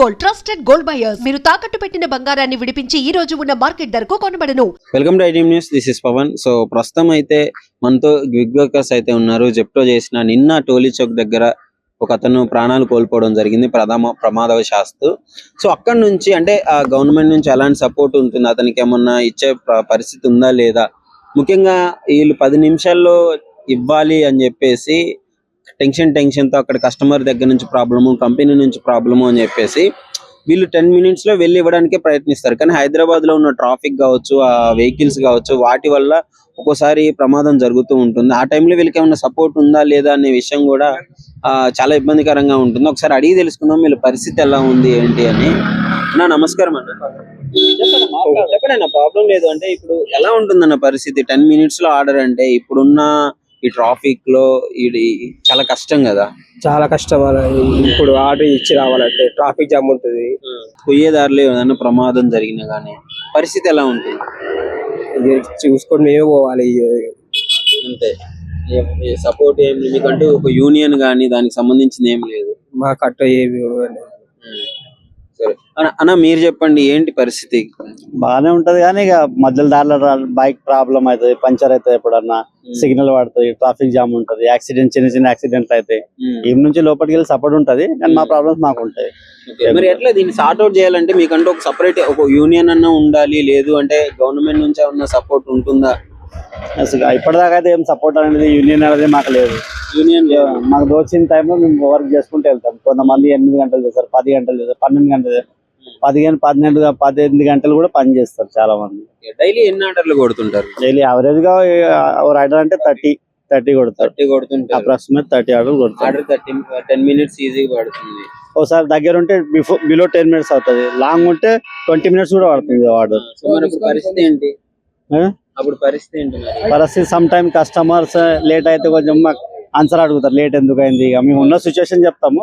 Gold, trusted gold buyers. మీరు తాకట్టు పెట్టిన బంగారాన్ని విడిపించి ఈ రోజు ఉన్న మార్కెట్ ధరకు కొనబడను. Welcome to iDream news. This is Pavan. So ప్రస్తుతం అయితే మనతో గిగ్ వర్కర్స్ అయితే ఉన్నారు. జెప్టో చేసిన నిన్న టోలీ చౌక్ దగ్గర ఒక అతను ప్రాణాలు కోల్పోవడం జరిగింది ప్రమాదవశాత్తు. సో అక్కడ నుంచి అంటే ఆ గవర్నమెంట్ నుంచి ఎలాంటి సపోర్ట్ ఉంటుంది, అతనికి ఏమన్నా ఇచ్చే పరిస్థితి ఉందా లేదా, ముఖ్యంగా వీళ్ళు 10 నిమిషాల్లో ఇవ్వాలి అని చెప్పేసి టెన్షన్ తో అక్కడ కస్టమర్ దగ్గర నుంచి ప్రాబ్లము, కంపెనీ నుంచి ప్రాబ్లము అని చెప్పేసి వీళ్ళు 10 minutes లో వెళ్ళి ఇవ్వడానికే ప్రయత్నిస్తారు. కానీ హైదరాబాద్ లో ఉన్న ట్రాఫిక్ కావచ్చు, ఆ వెహికల్స్ కావచ్చు, వాటి వల్ల ఒక్కోసారి ప్రమాదం జరుగుతూ ఉంటుంది. ఆ టైంలో వీళ్ళకి ఏమైనా సపోర్ట్ ఉందా లేదా అనే విషయం కూడా చాలా ఇబ్బందికరంగా ఉంటుంది. ఒకసారి అడిగి తెలుసుకుందాం వీళ్ళ పరిస్థితి ఎలా ఉంది ఏంటి అని. నమస్కారం అన్న, చెప్పండి అన్న. ప్రాబ్లం లేదు అంటే ఇప్పుడు ఎలా ఉంటుందన్న పరిస్థితి? 10 minutes లో ఆర్డర్ అంటే ఇప్పుడున్న ఈ ట్రాఫిక్ లో ఇది చాలా కష్టం కదా. చాలా కష్టం ఇప్పుడు ఆర్డర్ ఇచ్చి రావాలంటే ట్రాఫిక్ జామ్ ఉంటుంది. పోయేదారిలో ఏదైనా ప్రమాదం జరిగినా గానీ పరిస్థితి ఎలా ఉంటుంది? ఇది చూసుకొని మేము పోవాలి. అంతే, సపోర్ట్ ఏం మీకంటూ ఒక యూనియన్ గానీ దానికి సంబంధించింది ఏం లేదు. మా కట్ట ఏమి సరే అన్న, మీరు చెప్పండి ఏంటి పరిస్థితి? బాగానే ఉంటది కానీ ఇక మధ్యలో దారిలో బైక్ ప్రాబ్లం అవుతుంది, పంచర్ అవుతుంది, ఎప్పుడన్నా సిగ్నల్ పడుతుంది, ట్రాఫిక్ జామ్ ఉంటది, చిన్న యాక్సిడెంట్లు అవుతాయి. ఈ నుంచి లోపలికి వెళ్ళి సపోర్ట్ ఉంటది కానీ మా ప్రాబ్లమ్స్ మాకు ఉంటాయి. మరి ఎట్లా దీన్ని సార్ట్ అవుట్ చేయాలంటే మీకంటూ ఒక సపరేట్ ఒక యూనియన్ అన్న ఉండాలి, లేదు అంటే గవర్నమెంట్ నుంచి ఏమన్నా సపోర్ట్ ఉంటుందా? అసలు ఇప్పటిదాకా అయితే ఏం సపోర్ట్ అనేది యూనియన్ అనేది మాకు లేదు. యూనియన్ మాకు దోచిన టైంలో మేము వర్క్ చేసుకుంటూ వెళ్తాం. కొంతమంది 8 గంటలు చేస్తారు, 10 గంటలు చేస్తారు, 12 గంటలు చేస్తారు, 18 గంటలు కూడా పని చేస్తారు చాలా మంది. డైలీ ఎన్ని ఆర్డర్లు కొడుతుంటారు? డైలీ యావరేజ్ గా రైడర్ అంటే 30 కొడతారు. 30 కొడుతుంటారు. అప్రాక్సిమేట్ 30 ఆర్డర్లు కొడతారు. ఆర్డర్ 10 minutes ఈజీగా పడుతుంది. ఒకసారి దగ్గర ఉంటే బిలో 10 minutes అవుతుంది, లాంగ్ ఉంటే 20 minutes కూడా పడుతుంది ఆర్డర్. సో మరి ఇప్పుడు పరిస్థితి ఏంటి? అప్పుడు పరిస్థితి ఏంటి? పరిస్థితి సమ్ టైమ్ కస్టమర్స్ లేట్ అయితే కొంచెం ఆన్సర్ అడుగుతారు, లేట్ ఎందుకు అయింది. ఇక మేము ఉన్న సిచ్యువేషన్ చెప్తాము,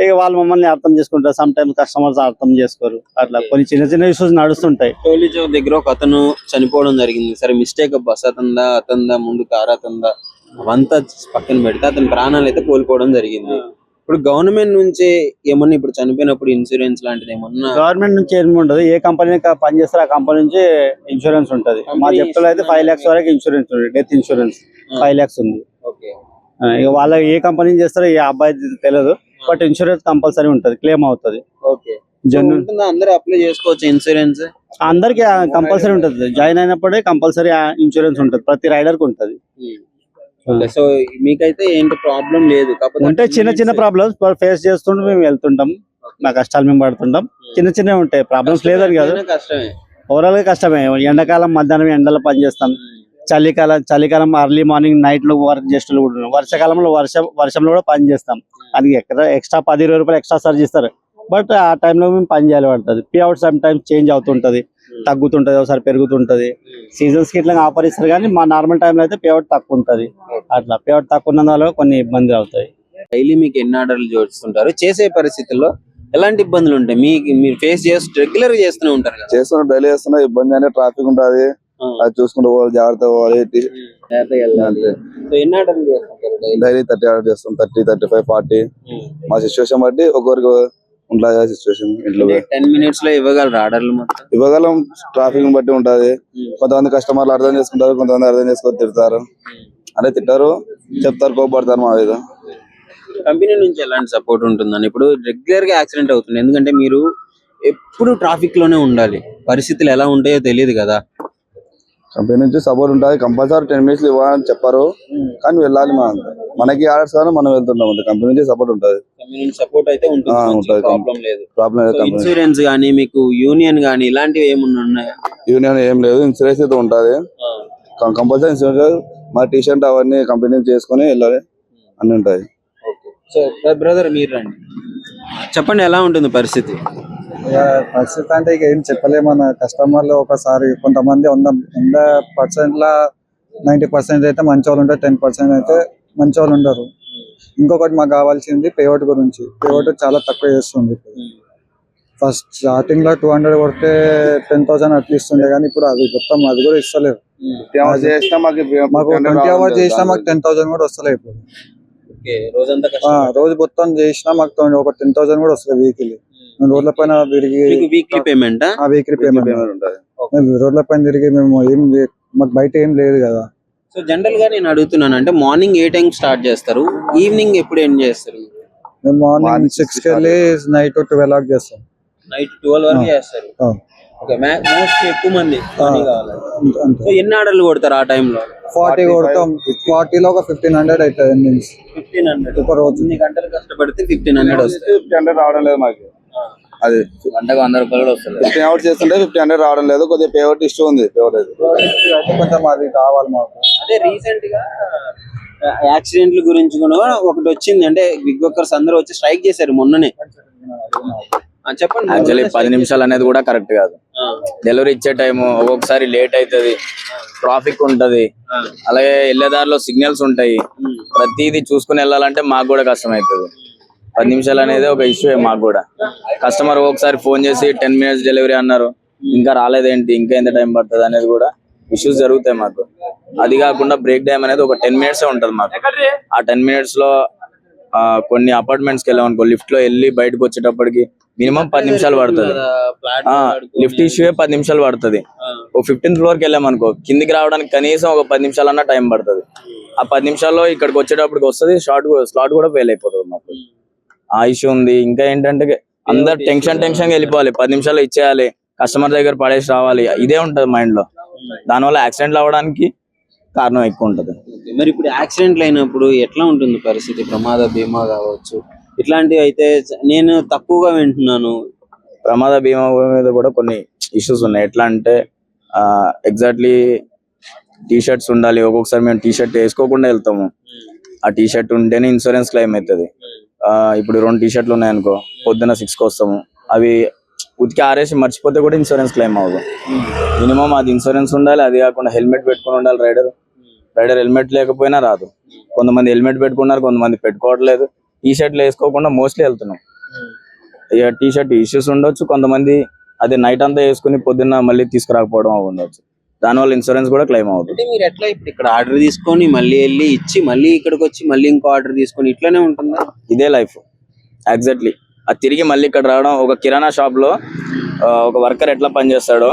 ఇక వాళ్ళు మమ్మల్ని అర్థం చేసుకుంటారు. సమ్ టైమ్స్ కస్టమర్స్ అర్థం చేసుకోరు. అట్లా కొన్ని చిన్న ఇష్యూస్ నడుస్తుంటాయి. టోలీ చౌక్ దగ్గర ఒక అతను చనిపోవడం జరిగింది. సరే మిస్టేక్, బస్ అతందా ముందు కారు అతందా అవంతా పక్కన పెడితే అతని ప్రాణాలు అయితే కోల్పోవడం జరిగింది. ఇప్పుడు గవర్నమెంట్ నుంచి ఏమన్నా ఇప్పుడు చనిపోయినప్పుడు ఇన్సూరెన్స్ లాంటిది ఏమన్నా? గవర్నమెంట్ నుంచి ఏమి ఉండదు. ఏ కంపెనీ పని చేస్తారో ఆ కంపెనీ నుంచి ఇన్సూరెన్స్ ఉంటది. మా చెప్తలో అయితే 5 lakhs వరకు ఇన్సూరెన్స్ ఉంది, డెత్ ఇన్సూరెన్స్ 5 lakhs ఉంది. ఇక వాళ్ళ ఏ కంపెనీ చేస్తారో ఈ అబ్బాయి తెలియదు, బట్ ఇన్సూరెన్స్ కంపల్సరీ ఉంటది, క్లెయిమ్ అవుతుంది. అందరూ అప్లై చేసుకోవచ్చు ఇన్సూరెన్స్? అందరికి కంపల్సరీ ఉంటది. జాయిన్ అయినప్పుడే కంపల్సరీ ఇన్సూరెన్స్ ఉంటది, ప్రతి రైడర్ కు ఉంటది. సో మీకైతే ఏంటి ప్రాబ్లం లేదు? అంటే చిన్న ప్రాబ్లమ్స్ ఫేస్ చేస్తుంటే మేము వెళ్తుంటాం, మా కష్టాలు మేము పడుతుంటాం. చిన్న ఉంటాయి, ప్రాబ్లమ్స్ లేదని కాదు, కష్టమే. ఓవరాల్ గా కష్టమే. ఎండాకాలం మధ్యాహ్నం ఎండలో పని చేస్తాం, చలికాలం అర్లీ మార్నింగ్ నైట్ లో వర్క్ చేస్తూ కూడా, వర్షాకాలంలో వర్షంలో కూడా పని చేస్తాం. దానికి ఎక్స్ట్రా 10-20 రూపాయలు ఎక్స్ట్రా చార్జ్ ఇస్తారు, బట్ ఆ టైంలో మేము పని చేయాలి పడుతుంది. Pay out sometimes change అవుతుంటది, తగ్గుతుంటది, ఒకసారి పెరుగుతుంటది. సీజన్స్ కి ఇట్లా ఆఫర్ ఇస్తారు కానీ మా నార్మల్ టైంలో అయితే పే అవుట్ తక్కువ ఉంటది. అట్లా పే అవుట్ తక్కువ ఉన్న వల్ల కొన్ని ఇబ్బందులు అవుతాయి. డైలీ మీకు ఎన్ని ఆర్డర్లు చూస్తుంటారు? చేసే పరిస్థితుల్లో ఎలాంటి ఇబ్బందులు ఉంటాయి? మీరు ఫేస్ చేస్తూ రెగ్యులర్ గా చేస్తూనే ఉంటారు కదా? చేస్తున్నా, డైలీ చేస్తున్నా. ఇబ్బంది అంటే ట్రాఫిక్ ఉంటుంది, అది చూసుకుంటూ పోవాలి, జాగ్రత్త పోవాలి. ఎన్ని ఆర్డర్లు చేస్తుంటారు? డైలీ 30 ఆర్డర్ చేస్తాం, 30, 35, 40. మా సిచ్యువేషన్ బట్టి ఒక్కొక్కరికి ఉంటుంది సిచ్యువేషన్. ఇంట్లో 10 minutes లో ఇవ్వగలరు ఆర్డర్లు? మొత్తం ఇవ్వగలం, ట్రాఫిక్ బట్టి ఉంటది. కొంతమంది కస్టమర్లు అర్థం చేసుకుంటారు, కొంతమంది అర్థం చేసుకొని తిడతారు. అంటే తిట్టారు, చెప్తారు, కోపడతారు మా మీద. కంపెనీ నుంచి ఎలాంటి సపోర్ట్ ఉంటుందని? ఇప్పుడు రెగ్యులర్ గా యాక్సిడెంట్ అవుతుంది, ఎందుకంటే మీరు ఎప్పుడు ట్రాఫిక్ లోనే ఉండాలి, పరిస్థితులు ఎలా ఉంటాయో తెలియదు కదా. కంపెనీ నుంచి సపోర్ట్ ఉంటుంది, కంపల్సరీ 10 minutes ఇవ్వాలని చెప్పారు, కానీ వెళ్ళాలి. మనకి ఆర్డర్స్ కానీ మనం వెళ్తుంటాం. కంపెనీ నుంచి సపోర్ట్ ఉంటుంది, సపోర్ట్ అయితే ఉంటుంది, ప్రాబ్లం లేదు. ఇన్సూరెన్స్ గానీ మీకు యూనియన్ గానీ ఇలాంటివి ఏమన్నా ఉన్నాయా? యూనియన్ ఏం లేదు, ఇన్సూరెన్స్ అయితే ఉంటుంది కంపల్సరీ. ఇన్సూరెన్స్ మా టీ-షర్ట్ అవన్నీ కంపెనీ నుంచి చేసుకుని వెళ్ళాలి, అన్ని ఉంటాయి. సో బ్రదర్ మీరు రండి, చెప్పండి ఎలా ఉంటుంది పరిస్థితి? పరిస్థితి అంటే ఇక ఏం చెప్పలేమన్న. కస్టమర్లు ఒకసారి కొంతమంది 100% 90% అయితే మంచి వాళ్ళు ఉంటారు, 10% అయితే మంచి వాళ్ళు ఉండరు. ఇంకొకటి మాకు కావాల్సింది పేఅవుట్ గురించి. పేఅవుట్ చాలా తక్కువ చేస్తుంది. ఫస్ట్ స్టార్టింగ్ లో 200 కొడితే 10,000 అట్లా ఇస్తుండే, కానీ ఇప్పుడు అది మొత్తం అది కూడా ఇస్తలేదు. మాకు 20 hours చేసినా మాకు 10,000 కూడా వస్తలేదు ఇప్పుడు. రోజు మొత్తం చేసినా మాకు ఒక 10,000 కూడా వస్తుంది వీక్లీ. మేము రోడ్ల పైన తిరిగి మీకు వీక్లీ పేమెంట్ ఆ వీక్లీ పేమెంట్ పేమెంట్ ఉంటుంది. మేము రోడ్ల పైన తిరిగి మేము మాకు బయట ఏం లేదు కదా. సో జనరల్ గా నేను అడుగుతున్నాను, అంటే మార్నింగ్ ఏ టైం స్టార్ట్ చేస్తారు, ఈవినింగ్ ఎప్పుడు ఎండ్ చేస్తారు? మేము మార్నింగ్ Morning 6 కి వెళ్ళి నైట్ 12 వరకు చేస్తాం. నైట్ 12 వరకు చేస్తారు. ఆ, ఓకే, మోస్ట్ ఎక్కువ మంది money కావాలి. అంతే. సో ఎన్ని ఆర్డర్లు కొడతారు ఆ టైంలో? 40 కొడతాం. 40 లో ఒక 1500 అవుతుంది ఎర్నింగ్స్ 1500 ఒక రోజు. ఎన్ని గంటలు కష్టపడితే 1500 వస్తాయి. 1500 రావడం లేదు మాకు. అది గంటకు 100 రూపాయలు కూడా వస్తుంది. 15 అవర్స్ చేస్తుంటే 1500 రావడం లేదు. కొద్దిగా పేమెంట్ ఇష్యూ ఉంది. అయితే కొంచెం అది కావాలి మాకు. అదే రీసెంట్ గా యాక్సిడెంట్ల గురించి కూడా ఒకటి వచ్చింది, అంటే బిగ్ వర్కర్స్ అందరూ వచ్చి స్ట్రైక్ చేశారు మొన్ననే. చెప్పండి. యాక్చువల్లీ 10 నిమిషాలు అనేది కూడా కరెక్ట్ కాదు. డెలివరీ ఇచ్చే టైం ఒక్కొక్కసారి లేట్ అవుతుంది, ట్రాఫిక్ ఉంటది, అలాగే వెళ్ళేదారిలో సిగ్నల్స్ ఉంటాయి. ప్రతిదీ చూసుకుని వెళ్ళాలంటే మాకు కూడా కష్టం అవుతుంది. 10 నిమిషాలు అనేది ఒక ఇష్యూ మాకు కూడా. కస్టమర్ ఒకసారి ఫోన్ చేసి 10 minutes డెలివరీ అన్నారు, ఇంకా రాలేదేంటి, ఇంకా ఎంత టైం పడుతుంది అనేది కూడా ఇష్యూస్ జరుగుతాయి మాకు. అది కాకుండా బ్రేక్ టైం అనేది ఒక 10 minutes ఉంటుంది మాకు. ఆ 10 minutes లో కొన్ని అపార్ట్మెంట్స్కి వెళ్ళామనుకో, లిఫ్ట్ లో వెళ్ళి బయటకు వచ్చేటప్పటికి మినిమం 10 నిమిషాలు పడుతుంది. లిఫ్ట్ ఇష్యూ 10 నిమిషాలు పడుతుంది. ఒక 15th floor కి వెళ్ళామనుకో, కిందికి రావడానికి కనీసం ఒక 10 నిమిషాలన్నా టైం పడుతుంది. ఆ 10 నిమిషాల్లో ఇక్కడికి వచ్చేటప్పటికి వస్తుంది, స్లాట్ కూడా ఫెయిల్ అయిపోతుంది మాకు. ఆ ఇష్యూ ఉంది. ఇంకా ఏంటంటే అందరు టెన్షన్ వెళ్ళిపోవాలి, 10 నిమిషాలు ఇచ్చేయాలి, కస్టమర్ దగ్గర పడేసి రావాలి, ఇదే ఉంటది మైండ్ లో. దానివల్ల యాక్సిడెంట్లు అవ్వడానికి కారణం ఎక్కువ ఉంటది. మరి ఇప్పుడు యాక్సిడెంట్లు అయినప్పుడు ఎట్లా ఉంటుంది పరిస్థితి? ప్రమాద బీమా కావచ్చు, ఇట్లాంటివి అయితే నేను తక్కువగా వింటున్నాను. ప్రమాద బీమా మీద కూడా కొన్ని ఇష్యూస్ ఉన్నాయి. ఎట్లా అంటే ఎగ్జాక్ట్లీ టీ షర్ట్స్ ఉండాలి. ఒక్కొక్కసారి మేము టీ షర్ట్ వేసుకోకుండా వెళ్తాము, ఆ టీ షర్ట్ ఉంటేనే ఇన్సూరెన్స్ క్లెయిమ్ అవుతుంది. ఇప్పుడు 2 టీ షర్ట్లు ఉన్నాయనుకో, పొద్దున్న 6కి వస్తాము, అవి ఉతికి ఆరేసి మర్చిపోతే కూడా ఇన్సూరెన్స్ క్లెయిమ్ అవ్వదు. మినిమం అది ఇన్సూరెన్స్ ఉండాలి. అది కాకుండా హెల్మెట్ పెట్టుకుని ఉండాలి రైడర్ హెల్మెట్ లేకపోయినా రాదు. కొంతమంది హెల్మెట్ పెట్టుకున్నారు, కొంతమంది పెట్టుకోవట్లేదు. టీ షర్ట్లు వేసుకోకుండా మోస్ట్లీ వెళ్తున్నాం. ఇక టీ షర్ట్ ఇష్యూస్ ఉండొచ్చు, కొంతమంది అదే నైట్ అంతా వేసుకుని పొద్దున్న మళ్ళీ తీసుకురాకపోవడం ఉండొచ్చు. దానివల్ల ఇన్సూరెన్స్ కూడా క్లెయిమ్ అవుతుంది. అంటే మీరు ఎట్లా ఇప్పుడు ఇక్కడ ఆర్డర్ తీసుకొని మళ్ళీ వెళ్ళి ఇచ్చి మళ్ళీ ఇక్కడికి వచ్చి మళ్ళీ ఇంకో ఆర్డర్ తీసుకొని ఇట్లానే ఉంటుందా? ఇదే లైఫ్ ఎగ్జాక్ట్లీ. అది తిరిగి మళ్ళీ ఇక్కడ రావడం. ఒక కిరాణా షాప్ లో ఒక వర్కర్ ఎట్లా పనిచేస్తాడో,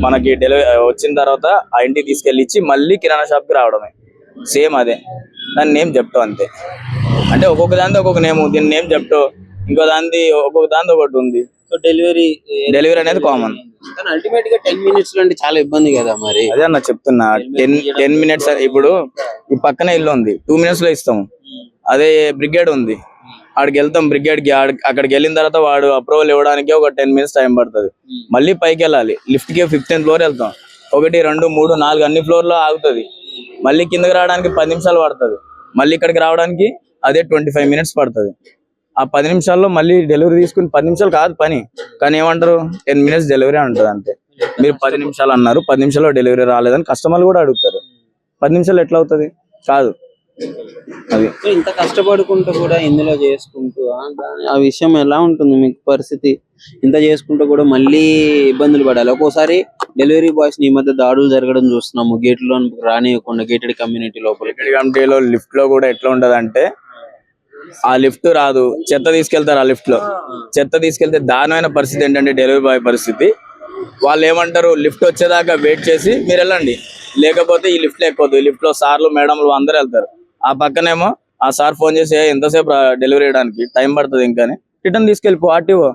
మనకి డెలివరీ వచ్చిన తర్వాత ఆ ఇంటికి తీసుకెళ్ళి ఇచ్చి మళ్ళీ కిరాణా షాప్ కి రావడమే, సేమ్ అదే. దాని నేమ్ చెప్తాం అంతే. అంటే ఒక్కొక్క దాని ఒక్కొక్క నేమ్, దీని నేమ్ చెప్తాం, ఇంకో దాని ఒక్కొక్క దాని ఒకటి ఉంది. సో డెలివరీ అనేది కామన్. కానీ అల్టిమేట్ గా 10 minutes అంటే చాలా ఇబ్బంది కదా. మరి అదే అన్న చెప్తున్నా, 10 minutes. ఇప్పుడు ఈ పక్కనే ఇల్లు ఉంది, 2 minutes లో ఇస్తాము. అదే బ్రిగేడ్ ఉంది, ఆడికి వెళ్తాం, బ్రిగేడ్ కి అక్కడికి వెళ్ళిన తర్వాత వాడు అప్రూవల్ ఇవ్వడానికి ఒక 10 minutes టైం పడుతుంది. మళ్ళీ పైకి వెళ్ళాలి, లిఫ్ట్ కి 15th floor వెళ్తాం. 1, 2, 3, 4 అన్ని ఫ్లోర్ లో ఆగుతుంది. మళ్ళీ కిందకి రావడానికి 10 నిమిషాలు పడుతుంది. మళ్ళీ ఇక్కడికి రావడానికి అదే 25 minutes పడుతుంది. ఆ 10 నిమిషాల్లో మళ్ళీ డెలివరీ తీసుకుని 10 నిమిషాలు కాదు పని, కానీ ఏమంటారు 10 minutes డెలివరీ ఉంటుంది అంతే. మీరు 10 నిమిషాలు అన్నారు, 10 నిమిషాల్లో డెలివరీ రాలేదని కస్టమర్లు కూడా అడుగుతారు. 10 నిమిషాలు ఎట్లా అవుతుంది? కాదు. అది ఇంత కష్టపడుకుంటూ కూడా ఇందులో చేసుకుంటూ ఆ విషయం ఎలా ఉంటుంది మీకు పరిస్థితి? ఇంత చేసుకుంటూ కూడా మళ్ళీ ఇబ్బందులు పడాలి. ఒక్కోసారి డెలివరీ బాయ్స్ ఈ మధ్య దాడులు జరగడం చూస్తున్నాము, గేట్లో రానియకుండా, గేటెడ్ కమ్యూనిటీ లోపల. కమిటీలో లిఫ్ట్ లో కూడా ఎట్లా ఉంటది అంటే, ఆ లిఫ్ట్ రాదు, చెత్త తీసుకెళ్తారు. ఆ లిఫ్ట్ లో చెత్త తీసుకెళ్తే దారుణమైన పరిస్థితి ఏంటంటే, డెలివరీ బాయ్ పరిస్థితి, వాళ్ళు ఏమంటారు, లిఫ్ట్ వచ్చేదాకా వెయిట్ చేసి మీరు వెళ్ళండి, లేకపోతే ఈ లిఫ్ట్ లో ఎక్కొద్దు. ఈ లిఫ్ట్ లో సార్లు మేడంలు అందరూ వెళ్తారు. ఆ పక్కనేమో ఆ సార్ ఫోన్ చేసి ఎంతసేపు డెలివరీ చేయడానికి టైం పడుతుంది, ఇంకా రిటర్న్ తీసుకెళ్ళిపో ఆర్టీఓ.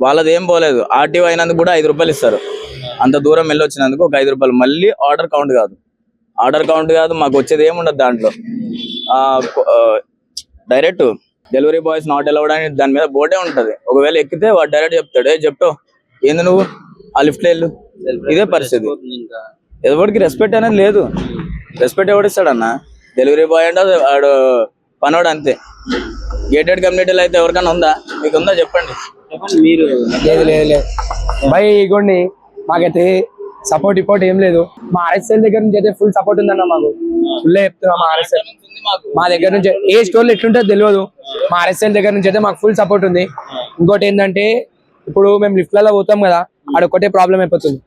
వాళ్ళది ఏం పోలేదు, ఆర్టీఓ అయినందుకు కూడా 5 రూపాయలు ఇస్తారు. అంత దూరం వెళ్ళి వచ్చినందుకు ఒక 5 రూపాయలు. మళ్ళీ ఆర్డర్ కౌంట్ కాదు, మాకు వచ్చేది ఏముండదు దాంట్లో. Direct delivery boys not allowed అని దాని మీద బోర్డే ఉంటది. ఒకవేళ ఎక్కితే వాడు డైరెక్ట్ చెప్తాడు, చెప్తావు ఏంది నువ్వు ఆ లిఫ్ట్ లో వెళ్ళు. ఇదే పరిస్థితి. ఎవరికి రెస్పెక్ట్ అనేది లేదు. రెస్పెక్ట్ ఎవడిస్తాడన్న? డెలివరీ బాయ్ అంటే వాడు పనోడు అంతే. గేటెడ్ కమ్యూనిటీలో అయితే ఎవరికైనా ఉందా? మీకు ఉందా చెప్పండి. మీరు లేదు భయ్, ఇగోండి మాకైతే సపోర్ట్ ఏం లేదు. మా ఆర్ఎస్ఎల్ దగ్గర నుంచి అయితే ఫుల్ సపోర్ట్ ఉందన్న. మాకు ఫుల్ చెప్తున్నా, మా ఆర్ఎస్ఎల్ మా దగ్గర నుంచి ఏ స్టోర్లో ఎట్లుంటుందో తెలియదు, మా ఆర్ఎస్ఎల్ దగ్గర నుంచి అయితే మాకు ఫుల్ సపోర్ట్ ఉంది. ఇంకోటి ఏంటంటే, ఇప్పుడు మేము లిఫ్ట్లలో పోతాం కదా, ఆడొక్కటే ప్రాబ్లం అయిపోతుంది.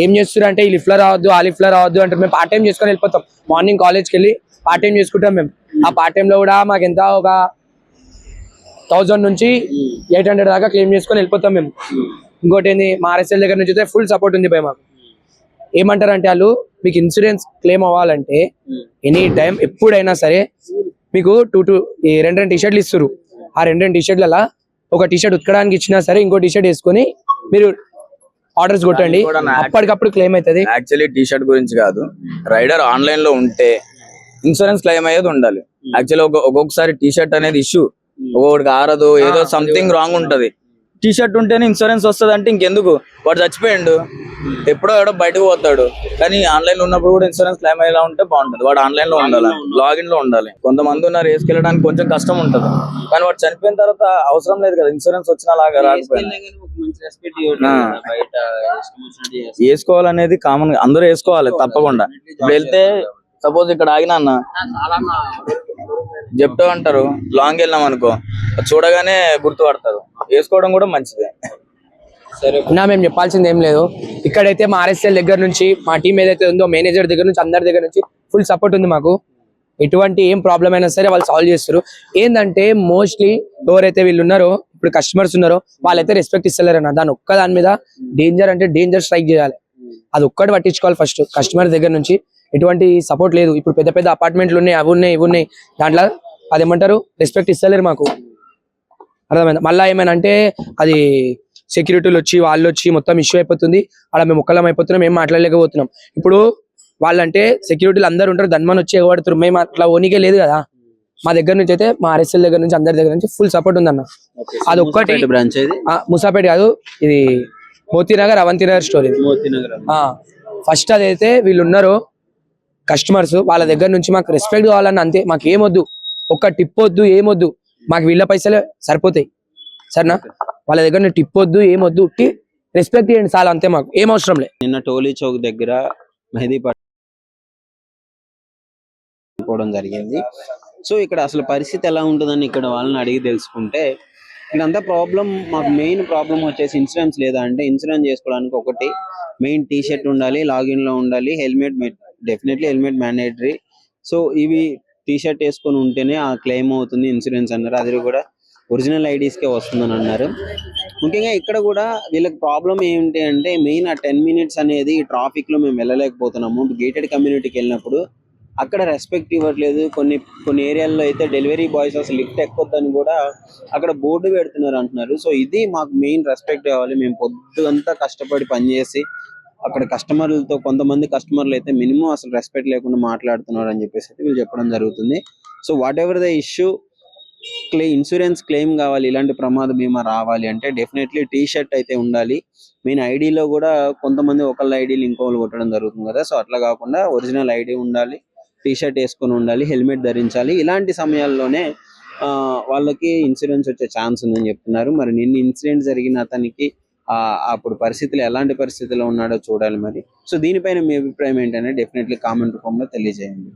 ఏం చేస్తున్నారు అంటే, ఈ లిఫ్ట్లో రావద్దు, ఆ లిఫ్ట్లో రావద్దు అంటే మేము పార్ట్ టైం చేసుకొని వెళ్ళిపోతాం. మార్నింగ్ కాలేజ్కి వెళ్ళి పార్ట్ టైం చేసుకుంటాం మేము. ఆ పార్ట్ టైంలో కూడా మాకు ఎంత ఒక 1000 నుంచి 800 దాకా క్లెయిమ్ చేసుకొని వెళ్ళిపోతాం మేము. ఇంకోటి ఏంది, మా ఆర్ఎస్ఎల్ దగ్గర నుంచి అయితే ఫుల్ సపోర్ట్ ఉంది భయ మాకు. ఏమంటారంటే వాళ్ళు, మీకు ఇన్సూరెన్స్ క్లెయిమ్ అవ్వాలంటే ఎనీ టైం ఎప్పుడైనా సరే మీకు 2 టీ-షర్ట్లు ఇస్తారు. ఆ 2 టీ-షర్ట్ల ఒక టీ-షర్ట్ ఉతకడానికి ఇచ్చినా సరే ఇంకో టీ-షర్ట్ వేసుకొని మీరు ఆర్డర్స్ కొట్టండి, అప్పటికప్పుడు క్లెయిమ్ అవుతుంది. యాక్చువల్లీ టీ షర్ట్ గురించి కాదు, రైడర్ ఆన్లైన్ లో ఉంటే ఇన్సూరెన్స్ క్లెయిమ్ అయ్యేది ఉండాలి. యాక్చువల్లీ ఒక్కొక్కసారి టీ షర్ట్ అనేది ఇష్యూ, ఒక్కొక్కడికి ఆరదు, ఏదో సంథింగ్ రాంగ్ ఉంటది. టీ షర్ట్ ఉంటేనే ఇన్సూరెన్స్ వస్తుంది అంటే ఇంకెందుకు, వాడు చచ్చిపోయిండు, ఎప్పుడో ఎవడో బయటకు పోతాడు. కానీ ఆన్లైన్ లో ఉన్నప్పుడు కూడా ఇన్సూరెన్స్ క్లెయిమ్ అయ్యేలా ఉంటే బాగుంటది. వాడు ఆన్లైన్ లో ఉండాలి, లాగిన్ లో ఉండాలి. కొంతమంది ఉన్నారు వేసుకెళ్ళడానికి కొంచెం కష్టం ఉంటది, కానీ వాడు చనిపోయిన తర్వాత అవసరం లేదు కదా ఇన్సూరెన్స్ వచ్చినా లాగా రాకపోయినా. వేసుకోవాలనేది కామన్ గా అందరూ వేసుకోవాలి తప్పకుండా. ఇప్పుడు వెళ్తే సపోజ్ ఇక్కడ ఆగినా అన్న జెప్టో అంటారు, లాంగ్ వెళ్ళినాం అనుకో చూడగానే గుర్తుపడతారు, వేసుకోవడం కూడా మంచిదే. మేము చెప్పాల్సింది ఏం లేదు. ఇక్కడైతే మా ఆర్ఎస్ఎల్ దగ్గర నుంచి, మా టీం ఏదైతే ఉందో మేనేజర్ దగ్గర నుంచి, అందరి దగ్గర నుంచి ఫుల్ సపోర్ట్ ఉంది మాకు. ఎటువంటి ఏం ప్రాబ్లం అయినా సరే వాళ్ళు సాల్వ్ చేస్తారు. ఏంటంటే మోస్ట్లీ ఎవరైతే వీళ్ళు ఉన్నారో, ఇప్పుడు కస్టమర్స్ ఉన్నారో, వాళ్ళైతే రెస్పెక్ట్ ఇస్తలేరు అన్న. దాని ఒక్క దాని మీద డేంజర్ అంటే డేంజర్ స్ట్రైక్ చేయాలి, అది ఒక్కటి పట్టించుకోవాలి ఫస్ట్. కస్టమర్ దగ్గర నుంచి ఎటువంటి సపోర్ట్ లేదు. ఇప్పుడు పెద్ద పెద్ద అపార్ట్మెంట్లు ఉన్నాయి, అవి ఉన్నాయి, ఇవి ఉన్నాయి, దాంట్లో అదేమంటారు రెస్పెక్ట్ ఇస్తలేరు మాకు, అర్థమైంది. మళ్ళీ ఏమైనా అంటే అది సెక్యూరిటీలు వచ్చి వాళ్ళు వచ్చి మొత్తం ఇష్యూ అయిపోతుంది, అలా మేము ఒక్కలం అయిపోతున్నాం, మేము మాట్లాడలేకపోతున్నాం. ఇప్పుడు వాళ్ళంటే సెక్యూరిటీలు అందరు ఉంటారు, ధన్మని వచ్చి ఎగబడుతారు, మేము అట్లా ఓనికే లేదు కదా. మా దగ్గర నుంచి అయితే, మా ఆర్ఎస్ఎల్ దగ్గర నుంచి, అందరి దగ్గర నుంచి ఫుల్ సపోర్ట్ ఉందన్న. అది ఒక్కటి బ్రాంచ్ ముసాపేట కాదు, ఇది మోతీనగర్ అవంతి నగర్ స్టోర్. ఫస్ట్ అదైతే వీళ్ళు ఉన్నారు కస్టమర్స్, వాళ్ళ దగ్గర నుంచి మాకు రెస్పెక్ట్ కావాలన్న, అంతే. మాకు ఏమొద్దు, ఒక్క టిప్ వద్దు, ఏమొద్దు, మాకు వీళ్ళ పైసలే సరిపోతాయి సరేనా. వాళ్ళ దగ్గర టిప్ వద్దు, ఏమొద్దు, రెస్పెక్ట్ చేయండి చాలా, అంతే. మాకు ఏం అవసరం లేదు. నిన్న టోలీ చౌక్ దగ్గర మెహదీ పడిపోవడం జరిగింది. సో ఇక్కడ అసలు పరిస్థితి ఎలా ఉంటుందని ఇక్కడ వాళ్ళని అడిగి తెలుసుకుంటే, ఇదంతా ప్రాబ్లం, మాకు మెయిన్ ప్రాబ్లం వచ్చేసి ఇన్సూరెన్స్ లేదా అంటే, ఇన్సూరెన్స్ చేసుకోవడానికి ఒకటి మెయిన్ టీ షర్ట్ ఉండాలి, లాగిన్ లో ఉండాలి, helmet definitely helmet mandatory. So ఇవి టీ షర్ట్ వేసుకొని ఉంటేనే ఆ క్లెయిమ్ అవుతుంది ఇన్సూరెన్స్ అన్నారు. అది కూడా ఒరిజినల్ ఐడీస్కే వస్తుందని అన్నారు. ముఖ్యంగా ఇక్కడ కూడా వీళ్ళకి ప్రాబ్లం ఏంటి అంటే, మెయిన్ ఆ 10 minutes అనేది ట్రాఫిక్ లో మేము వెళ్ళలేకపోతున్నాము. గేటెడ్ కమ్యూనిటీకి వెళ్ళినప్పుడు అక్కడ రెస్పెక్ట్ ఇవ్వట్లేదు. కొన్ని ఏరియాల్లో అయితే డెలివరీ బాయ్స్ అసలు లిఫ్ట్ ఎక్కొద్దని కూడా అక్కడ బోర్డు పెడుతున్నారు అంటున్నారు. సో ఇది మాకు మెయిన్ రెస్పెక్ట్ కావాలి. మేము పొద్దుంతా కష్టపడి పనిచేసి అక్కడ కస్టమర్లతో, కొంతమంది కస్టమర్లు అయితే మినిమం అసలు రెస్పెక్ట్ లేకుండా మాట్లాడుతున్నారు అని చెప్పేసి అయితే వీళ్ళు చెప్పడం జరుగుతుంది. So what ever the issue, insurance claim కావాలి, ఇలాంటి ప్రమాద బీమా రావాలి అంటే డెఫినెట్లీ టీ షర్ట్ అయితే ఉండాలి. మెయిన్ ఐడిలో కూడా కొంతమంది ఒకళ్ళ ఐడీలు ఇంకోళ్ళు కొట్టడం జరుగుతుంది కదా. సో అట్లా కాకుండా ఒరిజినల్ ఐడి ఉండాలి, టీ షర్ట్ వేసుకొని ఉండాలి, హెల్మెట్ ధరించాలి. ఇలాంటి సమయాల్లోనే వాళ్ళకి ఇన్సూరెన్స్ వచ్చే ఛాన్స్ ఉందని చెప్తున్నారు. మరి నిన్న ఇన్సిడెంట్ జరిగిన అతనికి అప్పుడు పరిస్థితులు ఎలాంటి పరిస్థితిలో ఉన్నాడో చూడాలి మరి. సో దీనిపైన మీ అభిప్రాయం ఏంటనే డెఫినెట్లీ కామెంట్ రూపంలో తెలియజేయండి.